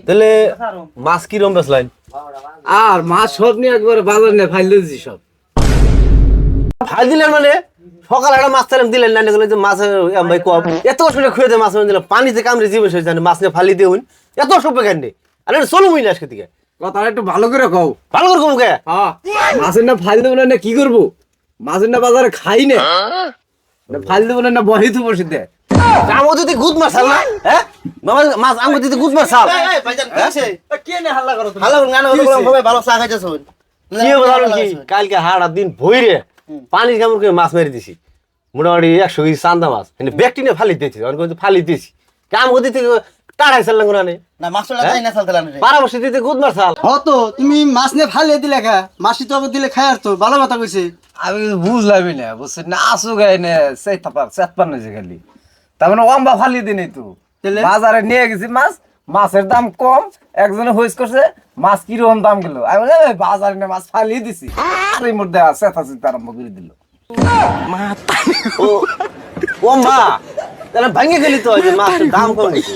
তাহলে মাছ কি রম বেচলেন? আর মাছ সব নিয়ে একবার বাজার নিয়ে ফাইল দিয়েছি সব। ফাইল দিলেন মানে? সকাল একটা মাছ তাইলাম দিলেন না, যে মাছ ভাই কম এত কষ্ট করে খুঁয়ে মাছ দিলাম, পানিতে কামড়ে জীবন শেষ জানে, মাছ নিয়ে ফালি দিয়ে এত সব কেন আরে চলো মুই না আজকে থেকে। কথাটা একটু ভালো করে কও। ভালো করে কমু কে? হ্যাঁ, মাছের না ফাইল দেবো না কি করবো? মাছের না বাজারে খাই না, ফাইল দেবো না বহি তো বসে দে। আমো দিতে গুদ মাছ না, হ্যাঁ মাছ আমো দিতে গুদ মাছ চাল। কে নে হাল্লা করো? ভালো গান ভাবে ভালো চা খাইতেছ। কি বললাম কি কালকে হাড়া দিন ভইরে পানির কামড় করে মাছ মেরে দিছি, মোটামুটি 100 কেজি চান্দা মাছ, ব্যক্তি নিয়ে ফালি দিয়েছি, ফালি দিয়েছি কাম দিতে টাড়াই চাললাম কোরআনে না মাছটা তাই না চালতে লাগে। পারাবর্ষী দিতে গুদ মাছ চাল। হতো তুমি মাছ নিয়ে ফালিয়ে দিলে খা, মাসি তো আবার দিলে খাই আর তো ভালো কথা কইছে। আমি বুঝলামই না, বুঝছেন না? আসু গাই না সেই থাপার চেতপার না যে খালি তার মানে অম্বা ফালি দিনই তো তাহলে? বাজারে নিয়ে গেছি মাছ, মাছের দাম কম, একজনে হইস করছে মাছ কিরকম দাম গেল, আমি বলি, "এই বাজারে নিয়ে মাছ ফালিয়ে দিছি।" আর এই মধ্যে চেতা চিন্তা আরম্ভ করে দিল। ও ও মা তাহলে ভাঙে গেলি তো, যে মাছের দাম কম হয়েছে।